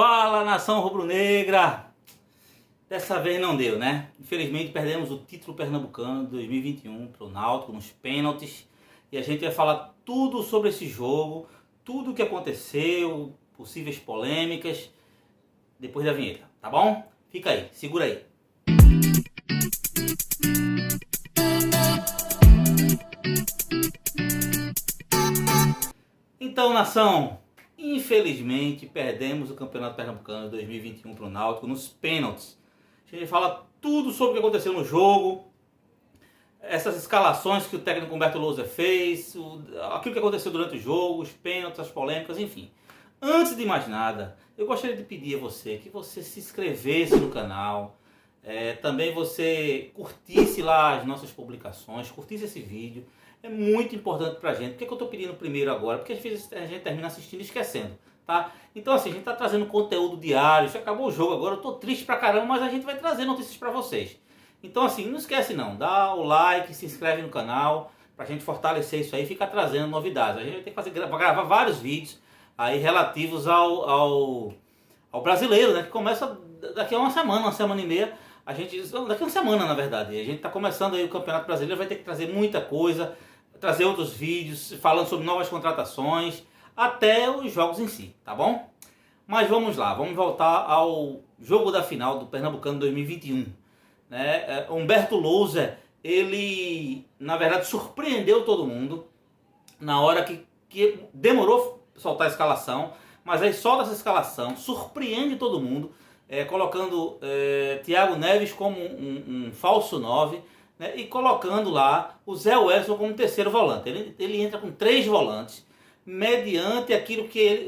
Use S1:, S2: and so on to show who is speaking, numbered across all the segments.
S1: Fala, nação rubro-negra! Dessa vez não deu, né? Infelizmente perdemos o título pernambucano de 2021 para o Náutico nos pênaltis. E a gente vai falar tudo sobre esse jogo, tudo o que aconteceu, possíveis polêmicas, depois da vinheta, tá bom? Fica aí, segura aí. Então, nação, infelizmente perdemos o Campeonato Pernambucano de 2021 para o Náutico nos pênaltis. A gente fala tudo sobre o que aconteceu no jogo, essas escalações que o técnico Humberto Louser fez, aquilo que aconteceu durante o jogo, os pênaltis, as polêmicas, enfim. Antes de mais nada, eu gostaria de pedir a você que você se inscrevesse no canal, também você curtisse lá as nossas publicações, curtisse esse vídeo. É muito importante pra gente. Por que eu tô pedindo primeiro agora? Porque às vezes a gente termina assistindo e esquecendo, tá? Então assim, a gente tá trazendo conteúdo diário, já acabou o jogo agora, eu tô triste pra caramba, mas a gente vai trazer notícias pra vocês. Então assim, não esquece não, dá o like, se inscreve no canal, pra gente fortalecer isso aí e ficar trazendo novidades. A gente vai ter que gravar vários vídeos aí relativos ao brasileiro, né? Que começa daqui a uma semana e meia. Daqui a uma semana, na verdade, a gente está começando aí o Campeonato Brasileiro, vai ter que trazer muita coisa, trazer outros vídeos falando sobre novas contratações, até os jogos em si, tá bom? Mas vamos lá, vamos voltar ao jogo da final do Pernambucano 2021. Né? Humberto Louser, ele, na verdade, surpreendeu todo mundo na hora que demorou soltar a escalação, mas aí solta essa escalação, surpreende todo mundo, colocando Thiago Neves como um falso 9, né, e colocando lá o Zé Wellison como terceiro volante. Ele entra com 3 volantes, mediante aquilo que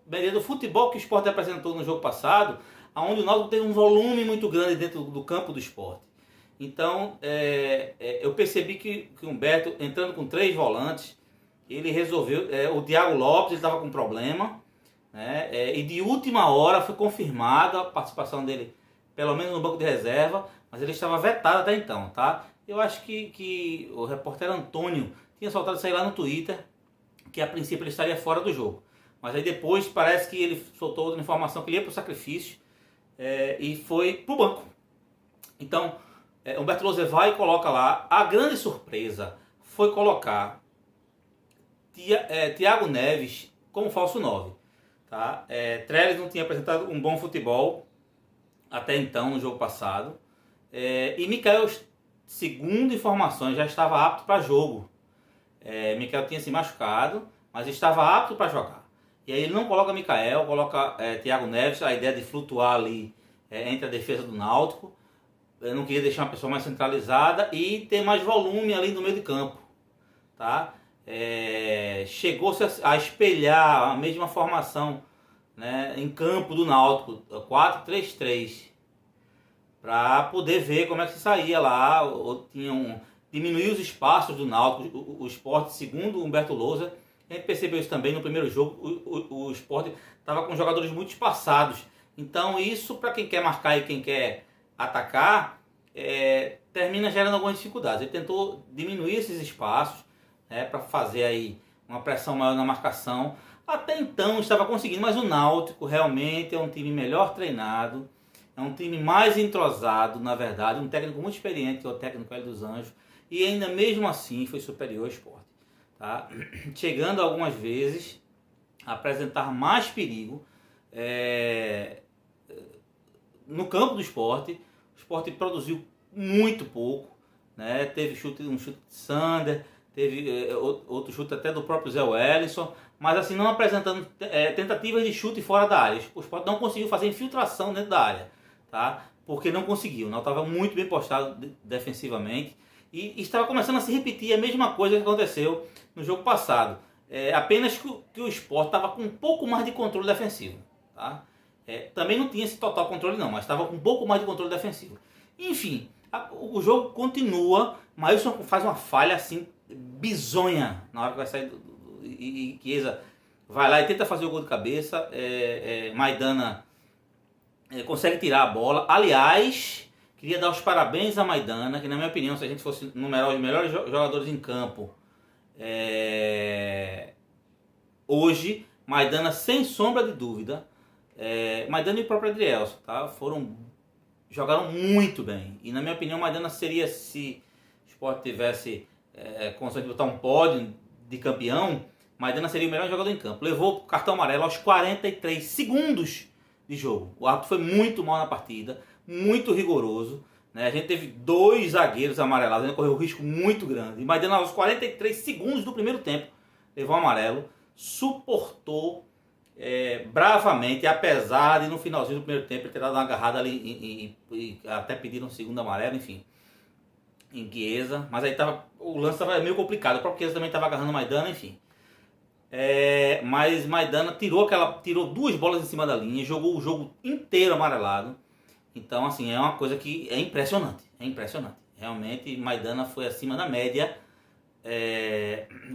S1: mediante o futebol que o Sport apresentou no jogo passado, onde o Náutico teve um volume muito grande dentro do campo do Sport. Então, eu percebi que o Humberto, entrando com 3 volantes, ele resolveu, o Thiago Lopes estava com problema, né? E de última hora foi confirmada a participação dele, pelo menos no banco de reserva, mas ele estava vetado até então, tá? Eu acho que o repórter Antônio tinha soltado isso aí lá no Twitter, que a princípio ele estaria fora do jogo. Mas aí depois parece que ele soltou outra informação que ele ia para o sacrifício e foi para o banco. Então, Humberto Louser vai e coloca lá. A grande surpresa foi colocar Thiago Neves como falso 9. Tá? Trellis não tinha apresentado um bom futebol até então no jogo passado. E Mikael, segundo informações, já estava apto para jogo. Mikael tinha se machucado, mas estava apto para jogar. E aí ele não coloca Mikael, coloca Thiago Neves, a ideia de flutuar ali entre a defesa do Náutico. Eu não queria deixar uma pessoa mais centralizada e ter mais volume ali no meio de campo. Tá? Chegou-se a espelhar a mesma formação, né, em campo do Náutico, 4-3-3, para poder ver como é que se saía lá, diminuir os espaços do Náutico. O Sport, segundo o Humberto Louser, a gente percebeu isso também no primeiro jogo, o Sport estava com jogadores muito espaçados. Então isso, para quem quer marcar e quem quer atacar, termina gerando algumas dificuldades. Ele tentou diminuir esses espaços, para fazer aí uma pressão maior na marcação. Até então estava conseguindo, mas o Náutico realmente é um time melhor treinado, é um time mais entrosado, na verdade, um técnico muito experiente, que é o técnico Hélio dos Anjos, e ainda mesmo assim foi superior ao Sport. Tá? Chegando algumas vezes a apresentar mais perigo no campo do Sport. O Sport produziu muito pouco, né? Teve um chute de Sander, teve outro chute até do próprio Zé Wellison, mas assim, não apresentando tentativas de chute fora da área. O Sport não conseguiu fazer infiltração dentro da área, tá? Porque não conseguiu, não estava muito bem postado defensivamente e estava começando a se repetir a mesma coisa que aconteceu no jogo passado. Apenas que o Sport estava com um pouco mais de controle defensivo, tá? Também não tinha esse total controle não, mas estava com um pouco mais de controle defensivo. Enfim, o jogo continua, mas Maílson faz uma falha assim bizonha na hora que vai sair e Chiesa vai lá e tenta fazer o gol de cabeça. Maidana consegue tirar a bola. Aliás, queria dar os parabéns a Maidana, que na minha opinião, se a gente fosse numerar os melhores jogadores em campo hoje, Maidana, sem sombra de dúvida, Maidana e o próprio Adrielson, tá? Jogaram muito bem. E na minha opinião, Maidana seria, se o Sport tivesse condições de botar um pódio de campeão, Maidana seria o melhor jogador em campo. Levou o cartão amarelo aos 43 segundos de jogo. O árbitro foi muito mal na partida, muito rigoroso, né? A gente teve 2 zagueiros amarelados, ainda correu um risco muito grande. E Maidana, aos 43 segundos do primeiro tempo, levou um amarelo, suportou bravamente, apesar de no finalzinho do primeiro tempo ele ter dado uma agarrada ali e até pediram um segundo amarelo, enfim, em Chiesa. Mas aí o lance estava meio complicado, o próprio Chiesa também estava agarrando Maidana, enfim. Mas Maidana tirou 2 bolas em cima da linha, jogou o jogo inteiro amarelado. Então, assim, é uma coisa que é impressionante. Realmente, Maidana foi acima da média,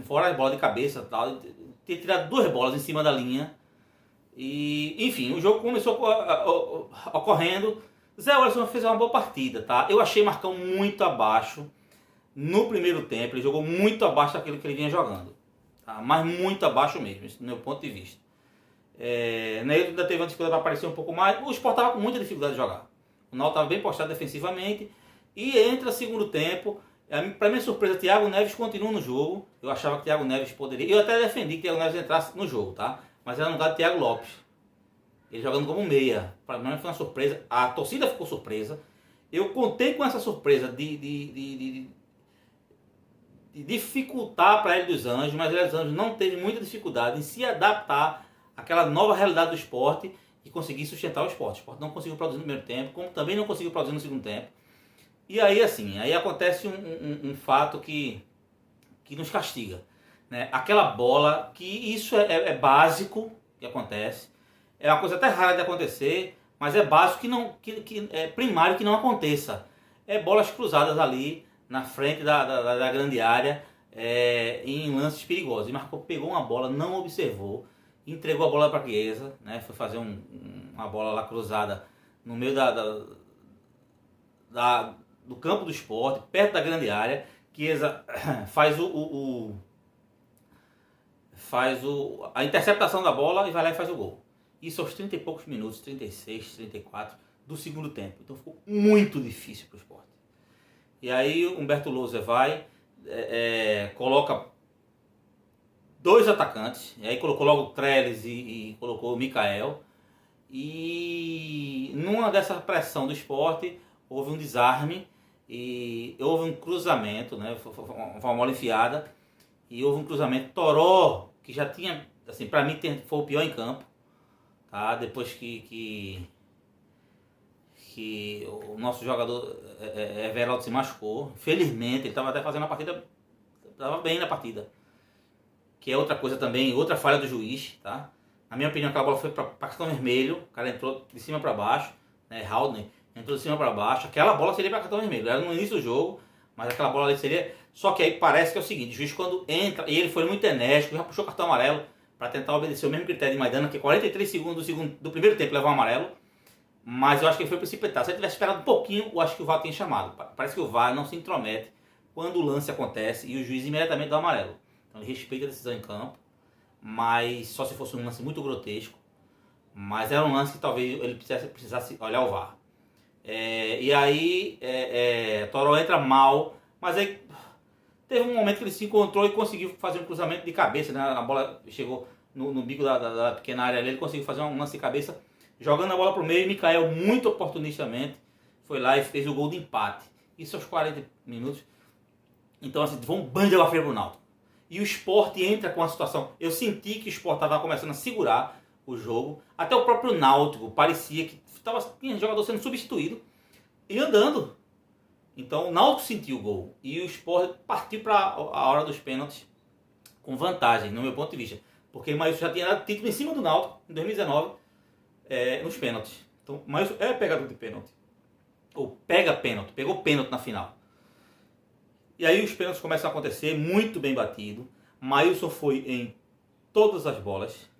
S1: fora as bolas de cabeça, tal, ter tirado 2 bolas em cima da linha. E, enfim, o jogo começou ocorrendo. Zé Wellison fez uma boa partida, tá? Eu achei Marcão muito abaixo no primeiro tempo. Ele jogou muito abaixo daquilo que ele vinha jogando, tá? Mas muito abaixo mesmo, esse é o meu ponto de vista. Neilton ainda teve uma dificuldade para aparecer um pouco mais. O Sport estava com muita dificuldade de jogar. O Náutico estava bem postado defensivamente. E entra segundo tempo. Para minha surpresa, Thiago Neves continua no jogo. Eu achava que Thiago Neves poderia. Eu até defendi que Thiago Neves entrasse no jogo, tá? Mas era no lugar de Thiago Lopes. Ele jogando como meia. Para mim foi uma surpresa. A torcida ficou surpresa. Eu contei com essa surpresa de dificultar para ele dos Anjos, mas ele dos Anjos não teve muita dificuldade em se adaptar àquela nova realidade do esporte e conseguir sustentar o esporte. O esporte não conseguiu produzir no primeiro tempo, como também não conseguiu produzir no segundo tempo. E aí, assim, acontece um fato que nos castiga, né? Aquela bola, que isso é básico que acontece, é uma coisa até rara de acontecer, mas é básico que é primário que não aconteça. Bolas cruzadas ali na frente da grande área, em lances perigosos. E Marcão pegou uma bola, não observou, entregou a bola para Chiesa, né? Foi fazer uma bola lá cruzada no meio do campo do esporte, perto da grande área. Chiesa faz a interceptação da bola e vai lá e faz o gol. Isso aos 30 e poucos minutos, 36, 34 do segundo tempo. Então ficou muito difícil para o esporte. E aí Humberto Louser vai, coloca 2 atacantes, e aí colocou logo o Trellis e colocou o Mikael. E numa dessa pressão do esporte, houve um desarme e houve um cruzamento, né? Foi uma bola enfiada e houve um cruzamento. Toró, que já tinha, assim, para mim foi o pior em campo, tá? Depois que o nosso jogador Everaldo se machucou, felizmente ele estava até fazendo a partida, estava bem na partida, que é outra coisa também, outra falha do juiz, tá? Na minha opinião, aquela bola foi para cartão vermelho, o cara entrou de cima para baixo, né? Haldner entrou de cima para baixo, aquela bola seria para cartão vermelho, era no início do jogo, mas aquela bola ali seria. Só que aí parece que é o seguinte: o juiz, quando entra, e ele foi muito enérgico, já puxou o cartão amarelo para tentar obedecer o mesmo critério de Maidana, que 43 segundos do primeiro tempo levou um amarelo, mas eu acho que ele foi precipitado. Se ele tivesse esperado um pouquinho, eu acho que o VAR tinha chamado. Parece que o VAR não se intromete quando o lance acontece e o juiz imediatamente dá o amarelo. Então ele respeita a decisão em campo, mas só se fosse um lance muito grotesco. Mas era um lance que talvez ele precisasse olhar o VAR. E aí Toró entra mal, mas aí teve um momento que ele se encontrou e conseguiu fazer um cruzamento de cabeça, né? A bola chegou no bico da pequena área ali, ele conseguiu fazer um lance de cabeça, jogando a bola pro meio. E Mikael, muito oportunistamente, foi lá e fez o gol de empate. Isso aos 40 minutos. Então, assim, foi um banho de água fria pro Náutico. E o Sport entra com a situação. Eu senti que o Sport estava começando a segurar o jogo. Até o próprio Náutico parecia que tinha jogador sendo substituído e andando. Então o Náutico sentiu o gol. E o Sport partiu para a hora dos pênaltis com vantagem, no meu ponto de vista. Porque o Maílson já tinha dado título em cima do Náutico em 2019 nos pênaltis. Então o Maílson é pegador de pênalti. Ou pega pênalti, pegou pênalti na final. E aí os pênaltis começam a acontecer, muito bem batido. Maílson foi em todas as bolas.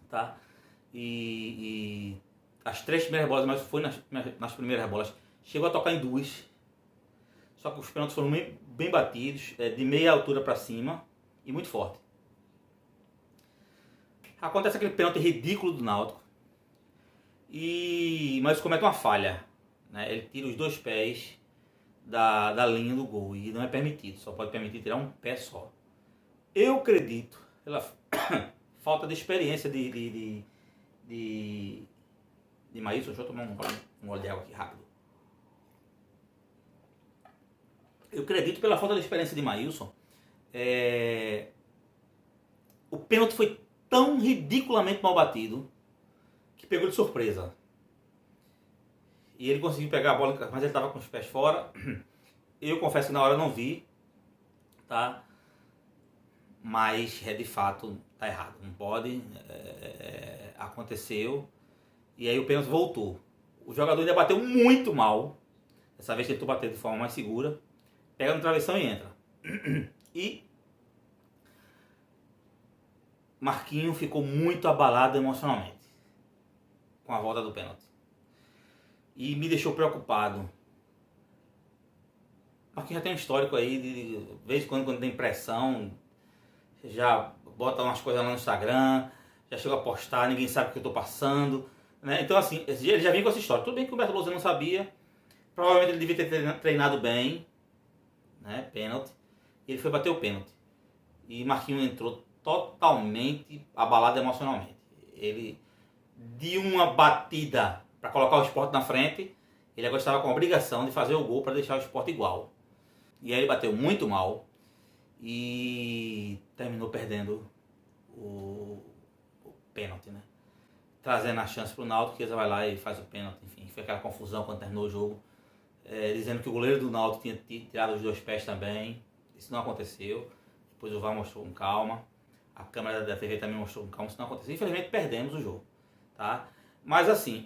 S1: Tá? E as 3 primeiras bolas, mas foi nas primeiras bolas. Chegou a tocar em 2. Só que os pênaltis foram bem batidos, de meia altura para cima e muito forte. Acontece aquele pênalti ridículo do Náutico. Mas comete uma falha. Né? Ele tira os 2 pés da linha do gol. E não é permitido. Só pode permitir tirar um pé só. Eu acredito, pela falta de experiência de Maílson. Deixa eu tomar um gole de água aqui rápido. Eu acredito, pela falta de experiência de Maílson, o pênalti foi tão ridiculamente mal batido que pegou de surpresa. E ele conseguiu pegar a bola, mas ele estava com os pés fora. Eu confesso que na hora eu não vi, tá? Mas de fato tá errado, não pode. Aconteceu. E aí o pênalti voltou. O jogador ainda bateu muito mal. Dessa vez tentou bater de forma mais segura. Pega no travessão e entra. E Marquinhos ficou muito abalado emocionalmente com a volta do pênalti. E me deixou preocupado. Marquinhos já tem um histórico aí de vez em quando tem pressão, já bota umas coisas lá no Instagram, já chega a postar, ninguém sabe o que eu estou passando. Né? Então assim, ele já vinha com essa história. Tudo bem que o Humberto Lousa não sabia. Provavelmente ele devia ter treinado bem, né? Pênalti. E ele foi bater o pênalti. E Marquinhos entrou totalmente abalado emocionalmente. Ele, de uma batida para colocar o Sport na frente, ele agora estava com a obrigação de fazer o gol para deixar o Sport igual. E aí ele bateu muito mal e terminou perdendo o pênalti, né? Trazendo a chance para o Náutico, que ele vai lá e faz o pênalti. Enfim, foi aquela confusão quando terminou o jogo. Dizendo que o goleiro do Náutico tinha tirado os 2 pés também. Isso não aconteceu. Depois o VAR mostrou com calma. A câmera da TV também mostrou com calma. Isso não aconteceu. Infelizmente perdemos o jogo. Tá? Mas assim,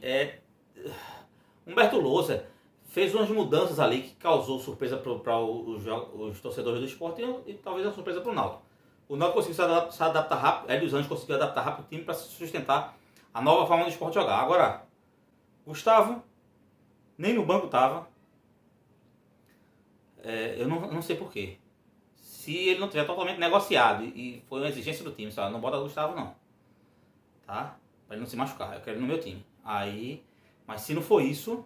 S1: Humberto Lousa fez umas mudanças ali que causou surpresa para os torcedores do Sport e talvez uma surpresa para o Náutico. O Náutico conseguiu se adaptar rápido. Hélio dos Anjos conseguiu adaptar rápido o time para sustentar a nova forma do Sport jogar. Agora, Gustavo nem no banco estava. Eu não sei porquê. Se ele não tiver totalmente negociado e foi uma exigência do time, sabe? Não bota o Gustavo não. Tá? Para ele não se machucar. Eu quero ele no meu time. Mas se não for isso,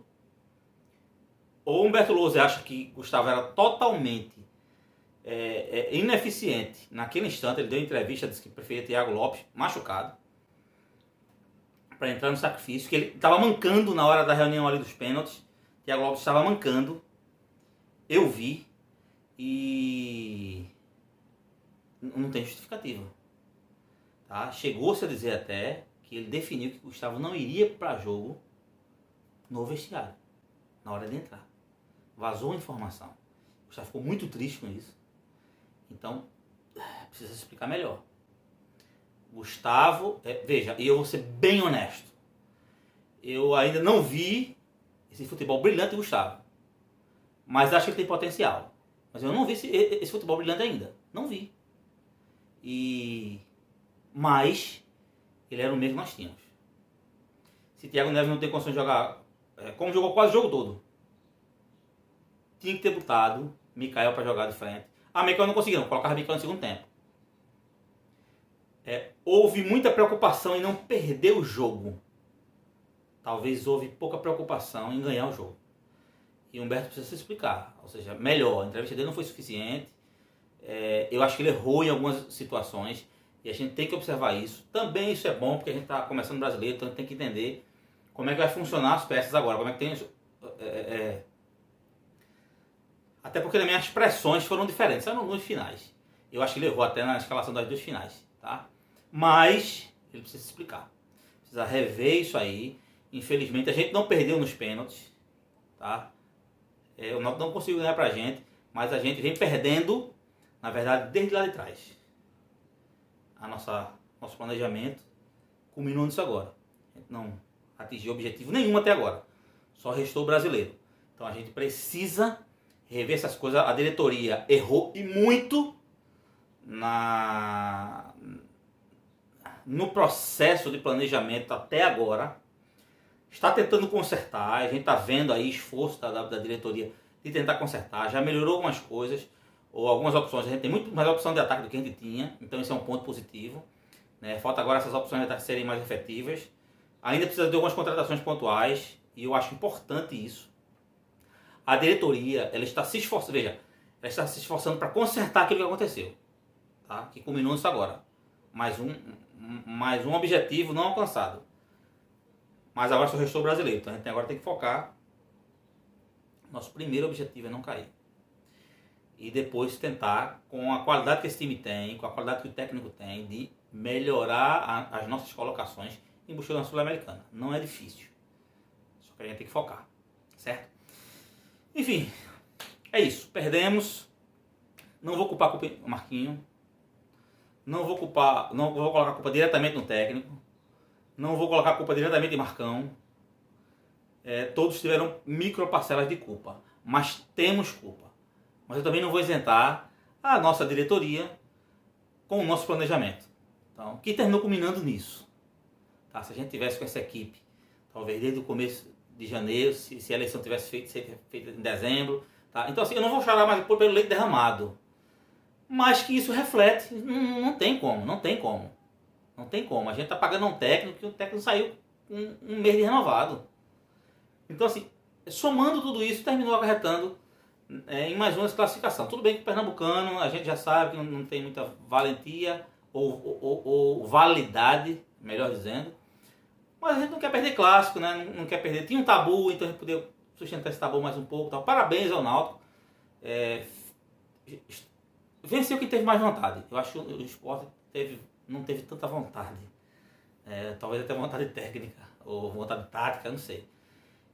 S1: ou Humberto Lousa acha que Gustavo era totalmente ineficiente naquele instante. Ele deu entrevista, disse que preferia Thiago Lopes machucado para entrar no sacrifício, que ele estava mancando na hora da reunião ali dos pênaltis. Thiago Lopes estava mancando. Eu vi e não tem justificativa. Tá? Chegou-se a dizer até que ele definiu que Gustavo não iria para jogo no vestiário, na hora de entrar. Vazou a informação. Gustavo ficou muito triste com isso. Então, precisa se explicar melhor. Gustavo, veja, e eu vou ser bem honesto. Eu ainda não vi esse futebol brilhante de Gustavo. Mas acho que ele tem potencial. Mas eu não vi esse futebol brilhante ainda. Não vi. Mas ele era o mesmo que nós tínhamos. Se Thiago Neves não tem condições de jogar, como jogou quase o jogo todo, tinha que ter botado Mikael para jogar de frente. Mikael não conseguiu, colocava Mikael no segundo tempo. Houve muita preocupação em não perder o jogo. Talvez houve pouca preocupação em ganhar o jogo. E Humberto precisa se explicar. Ou seja, melhor, a entrevista dele não foi suficiente. Eu acho que ele errou em algumas situações. E a gente tem que observar isso. Também isso é bom, porque a gente está começando brasileiro, então a gente tem que entender como é que vai funcionar as peças agora. Como é que tem... Até porque também as pressões foram diferentes, só nos finais. Eu acho que ele errou até na escalação das 2 finais. Tá? Mas ele precisa se explicar. Precisa rever isso aí. Infelizmente a gente não perdeu nos pênaltis. Tá? O Náutico não conseguiu ganhar pra gente, mas a gente vem perdendo, na verdade, desde lá de trás. Nosso planejamento culminou nisso agora. A gente não atingiu objetivo nenhum até agora. Só restou o brasileiro. Então a gente precisa rever essas coisas. A diretoria errou e muito no processo de planejamento até agora. Está tentando consertar, a gente está vendo aí esforço da diretoria de tentar consertar, já melhorou algumas coisas, ou algumas opções, a gente tem muito mais opção de ataque do que a gente tinha, então isso é um ponto positivo, né? Falta agora essas opções serem mais efetivas. Ainda precisa de algumas contratações pontuais, e eu acho importante isso. A diretoria, ela está se esforçando, veja, ela está se esforçando para consertar aquilo que aconteceu, tá? Que culminou nisso agora. Mais um objetivo não alcançado. Mas agora só restou o brasileiro, então a gente agora tem que focar. Nosso primeiro objetivo é não cair. E depois tentar, com a qualidade que esse time tem, com a qualidade que o técnico tem, de melhorar as nossas colocações em busca da Sul-Americana. Não é difícil. Só que a gente tem que focar, certo? Enfim, é isso. Perdemos. Não vou culpar o Marquinho. Não vou colocar a culpa diretamente no técnico. Não vou colocar a culpa diretamente em Marcão. Todos tiveram microparcelas de culpa. Mas temos culpa. Mas eu também não vou isentar a nossa diretoria com o nosso planejamento. Então, que terminou culminando nisso. Tá? Se a gente tivesse com essa equipe, talvez desde o começo de janeiro, se a eleição tivesse feita em dezembro. Tá? Então, assim, eu não vou chorar mais pelo leite derramado. Mas que isso reflete, não tem como. Não tem como. A gente está pagando um técnico que o técnico saiu com um mês de renovado. Então, assim, somando tudo isso, terminou acarretando em mais uma desclassificação. Tudo bem que o pernambucano, a gente já sabe que não tem muita valentia ou validade, melhor dizendo. Mas a gente não quer perder clássico, né? Não quer perder. Tinha um tabu, então a gente podia sustentar esse tabu mais um pouco. Então, parabéns ao Náutico. Venceu quem teve mais vontade. Eu acho que o Sport não teve tanta vontade. Talvez até vontade técnica, ou vontade tática, não sei.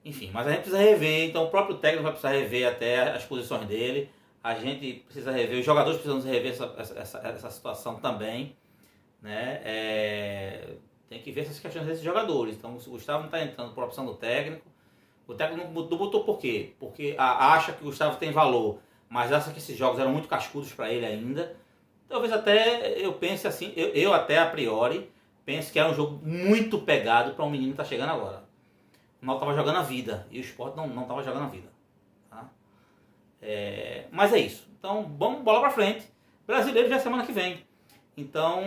S1: Enfim, mas a gente precisa rever, então o próprio técnico vai precisar rever até as posições dele. A gente precisa rever, os jogadores precisam rever essa situação também. Né? Tem que ver essas questões desses jogadores. Então, se o Gustavo não está entrando por opção do técnico, o técnico não botou por quê? Porque acha que o Gustavo tem valor, mas acha que esses jogos eram muito cascudos para ele ainda. Talvez até eu pense assim, eu até a priori penso que era um jogo muito pegado para um menino que está chegando agora. O Náutico estava jogando a vida e o Sport não estava jogando a vida. Tá? Mas é isso. Então, vamos bola para frente. Brasileiro já é semana que vem. Então,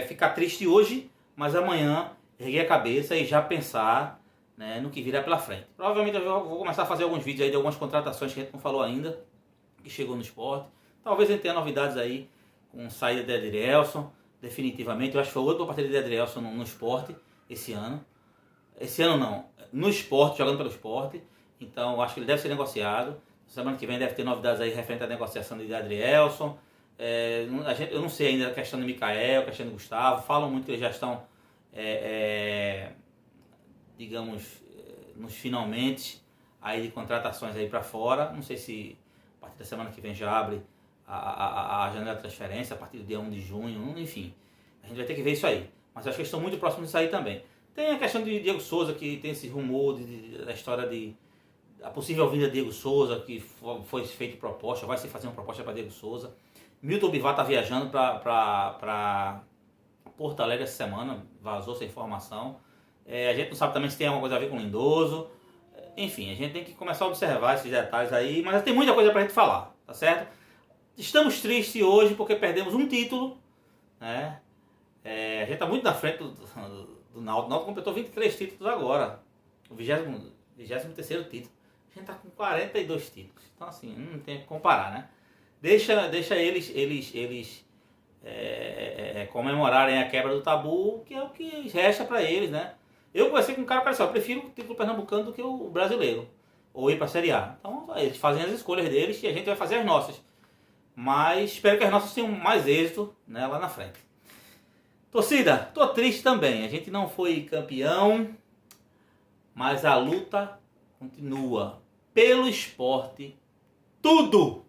S1: ficar triste hoje, mas amanhã erguer a cabeça e já pensar, né, no que virá pela frente. Provavelmente eu vou começar a fazer alguns vídeos aí de algumas contratações que a gente não falou ainda, que chegou no Sport. Talvez a gente tenha novidades aí com saída de Adrielson, definitivamente. Eu acho que foi a última partida de Adrielson no Sport esse ano. Esse ano não, no Sport, jogando pelo Sport. Então eu acho que ele deve ser negociado. Semana que vem deve ter novidades aí referente à negociação de Adrielson. Eu não sei ainda a questão de Mikael, a questão de Gustavo. Falam muito que eles já estão, digamos, nos finalmente aí de contratações aí para fora. Não sei se a partir da semana que vem já abre a janela de transferência, a partir do dia 1 de junho, enfim. A gente vai ter que ver isso aí. Mas acho que eles estão muito próximos disso aí também. Tem a questão de Diego Souza, que tem esse rumor da história a possível vinda de Diego Souza, que foi feita proposta, vai se fazer uma proposta para Diego Souza. Milton Bivar está viajando para Porto Alegre essa semana, vazou essa informação. A gente não sabe também se tem alguma coisa a ver com o Lindoso. Enfim, a gente tem que começar a observar esses detalhes aí, mas tem muita coisa para a gente falar, tá certo? Estamos tristes hoje porque perdemos um título, né? A gente está muito na frente do Náutico. O Náutico completou 23 títulos agora. O 23º título. A gente está com 42 títulos. Então assim, não tem que comparar, né? Deixa eles comemorarem a quebra do tabu, que é o que resta para eles, né? Eu conversei com um cara, eu prefiro o título pernambucano do que o brasileiro. Ou ir para a Série A. Então eles fazem as escolhas deles e a gente vai fazer as nossas. Mas espero que as nossas tenham mais êxito, né, lá na frente. Torcida, tô triste também. A gente não foi campeão, mas a luta continua pelo esporte. Tudo